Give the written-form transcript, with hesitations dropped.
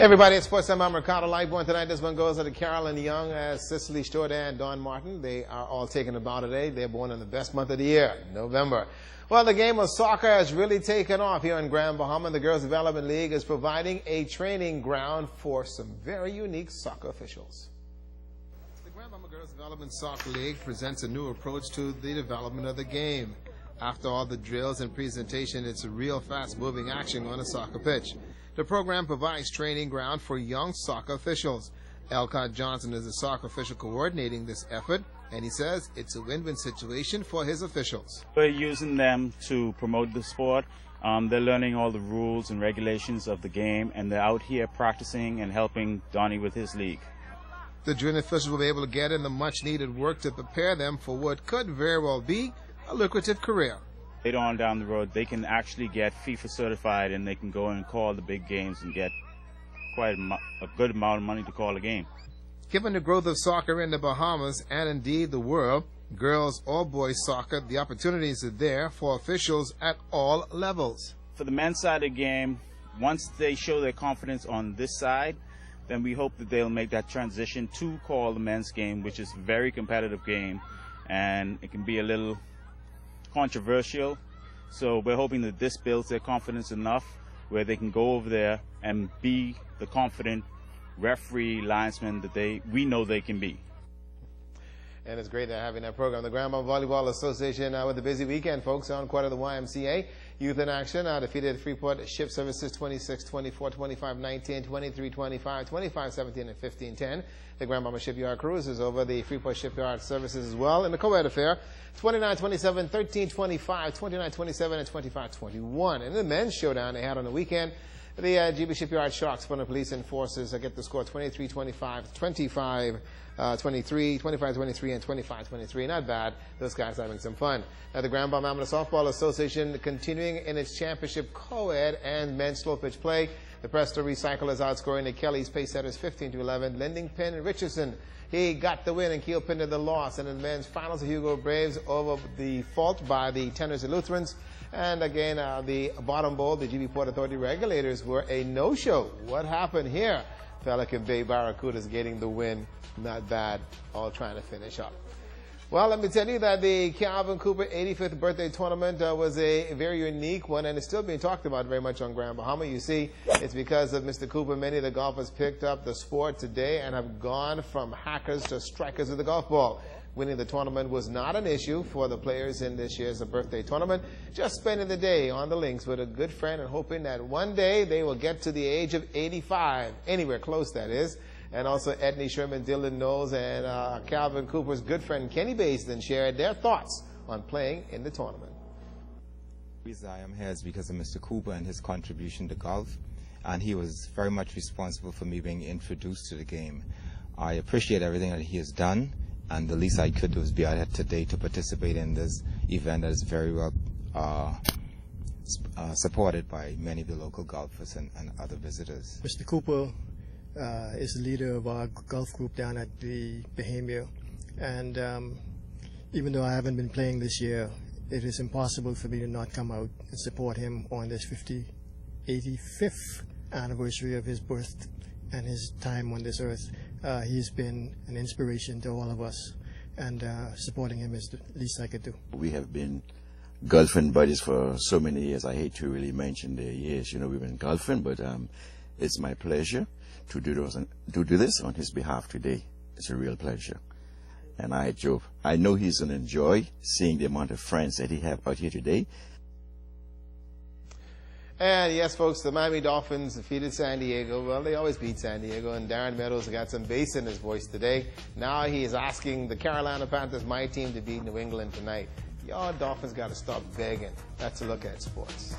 Everybody at Sports Time, I'm Ricardo. Lightbourn tonight. This one goes to Carolyn Young, Cicely Stewart, and Dawn Martin. They are all taking a bow today. They're born in the best month of the year, November. Well, the game of soccer has really taken off here in Grand Bahama. The Girls Development League is providing a training ground for some very unique soccer officials. The Grand Bahama Girls Development Soccer League presents a new approach to the development of the game. After all the drills and presentation, it's a real fast-moving action on a soccer pitch. The program provides training ground for young soccer officials. Elcott Johnson is the soccer official coordinating this effort, and he says it's a win-win situation for his officials. We're using them to promote the sport. They're learning all the rules and regulations of the game, and they're out here practicing and helping Donnie with his league. The junior officials will be able to get in the much-needed work to prepare them for what could very well be a lucrative career. Later on down the road, they can actually get FIFA certified, and they can go and call the big games and get quite a good amount of money to call a game. Given the growth of soccer in the Bahamas and indeed the world, girls or boys soccer, the opportunities are there for officials at all levels. For the men's side of the game, once they show their confidence on this side, then we hope that they'll make that transition to call the men's game, which is a very competitive game, and it can be a little controversial. So we're hoping that this builds their confidence enough where they can go over there and be the confident referee, linesman that we know they can be. And it's great they're having that program. The Grand Bahama Volleyball Association with a busy weekend, folks, on court of the YMCA. Youth in action defeated Freeport Ship Services 26-24, 25-19, 23-25, 25-17, and 15-10. The Grand Bahama Shipyard Cruisers over the Freeport Shipyard Services as well. In the co-ed affair, 29-27, 13-25, 29-27, and 25-21. In the men's showdown they had on the weekend, the GB Shipyard Sharks, Fun Police and Forces get the score 23-25, 25-23, 25-23, and 25-23. Not bad. Those guys are having some fun. Now, the Grand Bahama Softball Association continuing in its championship co-ed and men's slow pitch play. The Presto Recyclers outscoring the Kellys Pace Setters 15-11. Lendingpin and Richardson, he got the win and Keelpin did the loss. And in the men's finals, the Hugo Braves over the fault by the Tenors and Lutherans. And again, the bottom bowl, the GB Port Authority regulators were a no-show. What happened here? Pelican Bay Barracudas getting the win. Not bad. All trying to finish up. Well, let me tell you that the Calvin Cooper 85th birthday tournament was a very unique one, and it's still being talked about very much on Grand Bahama. You see, it's because of Mr. Cooper. Many of the golfers picked up the sport today and have gone from hackers to strikers of the golf ball. Winning the tournament was not an issue for the players in this year's birthday tournament. Just spending the day on the links with a good friend and hoping that one day they will get to the age of 85, anywhere close that is. And also Edney Sherman, Dylan Knowles, and Calvin Cooper's good friend Kenny Basin shared their thoughts on playing in the tournament. The reason I am here is because of Mr. Cooper and his contribution to golf, and he was very much responsible for me being introduced to the game. I appreciate everything that he has done, and the least I could do is be out here today to participate in this event that is very well supported by many of the local golfers and other visitors. Mr. Cooper is the leader of our golf group down at the Bahamian, and even though I haven't been playing this year, it is impossible for me to not come out and support him on this 85th anniversary of his birth and his time on this earth. He's been an inspiration to all of us, and supporting him is the least I could do. We have been girlfriend buddies for so many years. I hate to really mention the years, we've been girlfriend, but it's my pleasure to do this on his behalf today. It's a real pleasure. And I know he's going to enjoy seeing the amount of friends that he have out here today. And yes, folks, the Miami Dolphins defeated San Diego. Well, they always beat San Diego, and Darren Meadows got some bass in his voice today. Now he is asking the Carolina Panthers, my team, to beat New England tonight. Y'all Dolphins got to stop begging. That's a look at sports.